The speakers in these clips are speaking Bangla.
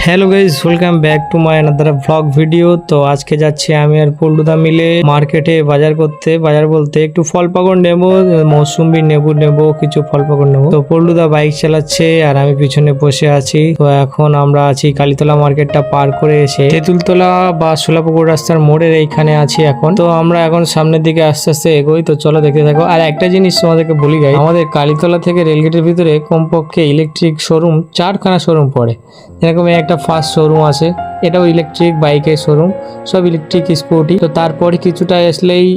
Hello guys, welcome back to my another blog video. তো আজকে যাচ্ছি আমি আর পল্টুদা মিলে মার্কেটে বাজার করতে। বাজার বলতে একটু ফল পাকড় নেবো, মৌসুম্বি নেবো কিছু ফল পাকড় নেবো। তো পল্টুদা বাইক চালাচ্ছে আর আমি পিছনে বসে আছি। তো এখন আমরা আছি কালীতলা মার্কেটটা পার করে এসে তেঁতুলতলা বা সোলাপুকুর রাস্তার মোড়ের এইখানে আছি এখন। তো আমরা এখন সামনের দিকে আস্তে আস্তে এগোই। তো চলো দেখতে থাকো। আর একটা জিনিস তোমাদেরকে বলি গাই, আমাদের কালীতলা থেকে রেলগেটের ভিতরে কমপক্ষে ইলেকট্রিক শোরুম 4খানা শোরুম পড়ে। এরকম একটা ফার্স্ট শোরুম আছে, এটাও ইলেকট্রিক বাইকের শোরুম, সব ইলেকট্রিক স্কুটি। তো তারপরে কিছুটা আসলেই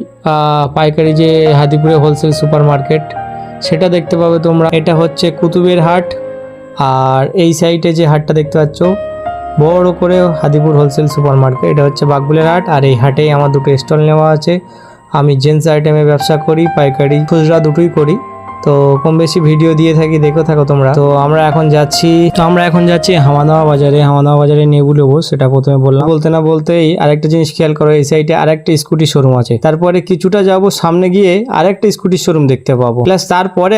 পাইকারি যে হাদিপুরে হোলসেল সুপার মার্কেট সেটা দেখতে পাবে তোমরা। এটা হচ্ছে কুতুবের হাট, আর এই সাইডে যে হাটটা দেখতে পাচ্ছ বড় করে হাদিপুর হোলসেল সুপার মার্কেট, এটা হচ্ছে বাকবুলের হাট। আর এই হাটেই আমার দুটো স্টল নেওয়া আছে। আমি জেন্টস আইটেমে ব্যবসা করি, পাইকারি খুচরা দুটোই করি। তো কম বেশি ভিডিও দিয়ে থাকি, দেখো থাকো তোমরা। তো আমরা এখন যাচ্ছি হামাদাওয়া বাজারে নেবু নেবো, সেটা প্রথমে বললাম। বলতে না বলতেই আরেকটা জিনিস খেয়াল করো, এই সাইডে আরেকটা স্কুটি শোরুম আছে। তারপরে কিছুটা যাব সামনে গিয়ে আরেকটা স্কুটির শোরুম দেখতে পাবো, প্লাস তারপরে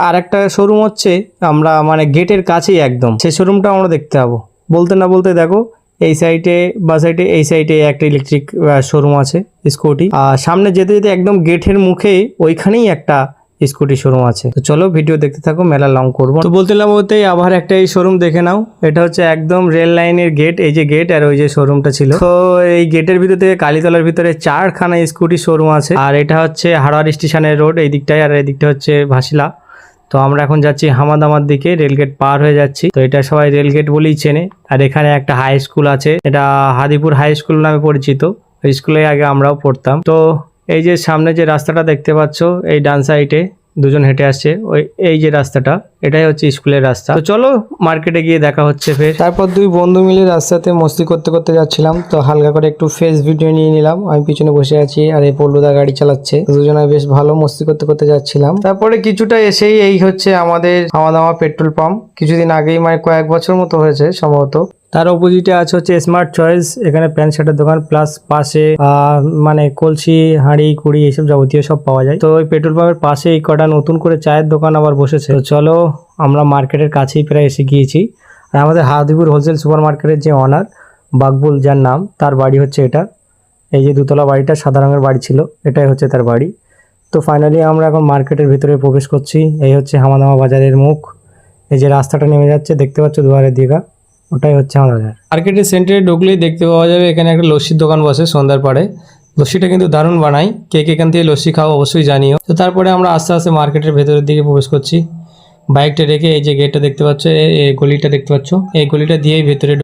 আরেকটা শোরুম হচ্ছে আমরা মানে গেটের কাছেই একদম, সেই শোরুমটা আমরা দেখতে পাবো। বলতে না বলতে দেখো এই সাইডে এই সাইডে একটা ইলেকট্রিক শোরুম আছে স্কুটি, আর সামনে যেতে যেতে একদম গেটের মুখে ওইখানেই একটা স্কুটি শোরুম আছে। তো চলো ভিডিও দেখতে থাকো, মেলা লং করবো। তো বলতেই আবার একটা এই শোরুম দেখে নাও, এটা হচ্ছে একদম রেল লাইনের গেট। এই যে গেট আর ওই যে শোরুমটা ছিল, তো এই গেটের ভিতর থেকে কালীতলার ভিতরে 4খানা স্কুটি শোরুম আছে। আর এটা হচ্ছে হাড়োয়ার স্টেশনের রোড এই দিকটায়, আর এই দিকটা হচ্ছে ভাসিলা। তো আমরা এখন যাচ্ছি হামাদামার দিকে, রেলগেট পার হয়ে যাচ্ছি। তো এটা সবাই রেলগেট বলেই চেনে। আর এখানে একটা হাই স্কুল আছে, এটা হাদিপুর হাই স্কুল নামে পরিচিত। ওই স্কুলে আগে আমরাও পড়তাম। তো এই যে সামনে যে রাস্তাটা দেখতে পাচ্ছ, এই ডান সাইডে দুজন হেঁটে আসছে, এই যে রাস্তাটা, এটাই হচ্ছে স্কুলের রাস্তা। তো চলো মার্কেটে গিয়ে দেখা হচ্ছে ফের। তারপর দুই বন্ধু মিলে রাস্তাতে মস্তি করতে করতে যাচ্ছিলাম। তো হালকা করে একটু ফেস ভিডিও নিয়ে নিলাম। আমি পিছনে বসে আছি আর এই পল্লুদা গাড়ি চালাচ্ছে। দুজনে বেশ ভালো মস্তি করতে করতে যাচ্ছিলাম। তারপরে কিছুটা এসেই এই হচ্ছে আমাদের হামাদামা পেট্রোল পাম্প। কিছুদিন আগেই মানে কয়েক বছর মতো হয়েছে সম্ভবত। তার অপোজিটে আছে হচ্ছে স্মার্ট চয়েস, এখানে প্যান্ট শার্টের দোকান, প্লাস পাশে মানে কলসি হাঁড়ি কুড়ি এইসব যাবতীয় সব পাওয়া যায়। তো ওই পেট্রোল পাম্পের পাশে এই কটা নতুন করে চায়ের দোকান আবার বসেছে। তো চলো আমরা মার্কেটের কাছেই প্রায় এসে গিয়েছি। আর আমাদের হাদিপুর হোলসেল সুপার মার্কেটের যে অনার বাকবুল যার নাম, তার বাড়ি হচ্ছে এটা। এই যে দুতলা বাড়িটা সাদা রঙের বাড়ি ছিল, এটাই হচ্ছে তার বাড়ি। তো ফাইনালি আমরা এখন মার্কেটের ভিতরে প্রবেশ করছি। এই হচ্ছে হামাদামা বাজারের মুখ। এই যে রাস্তাটা নেমে যাচ্ছে দেখতে পাচ্ছ দুয়ারের দিঘা, ওটাই হচ্ছে আমাদের মার্কেটের সেন্টারে ঢুকলেই দেখতে পাওয়া যাবে এখানে একটা লস্যির দোকান বসে সন্ধ্যার পরে। লস্যিটা কিন্তু দারুণ বানাই, কে এখান থেকে লস্যি খাও অবশ্যই জানিও। তো তারপরে আমরা আস্তে আস্তে মার্কেটের ভেতরের দিকে প্রবেশ করছি। বাইকটা রেখে এই যে গেটটা দেখতে পাচ্ছ, এই গলিটা দেখতে পাচ্ছ, এই গলিটা দিয়েই ভেতরে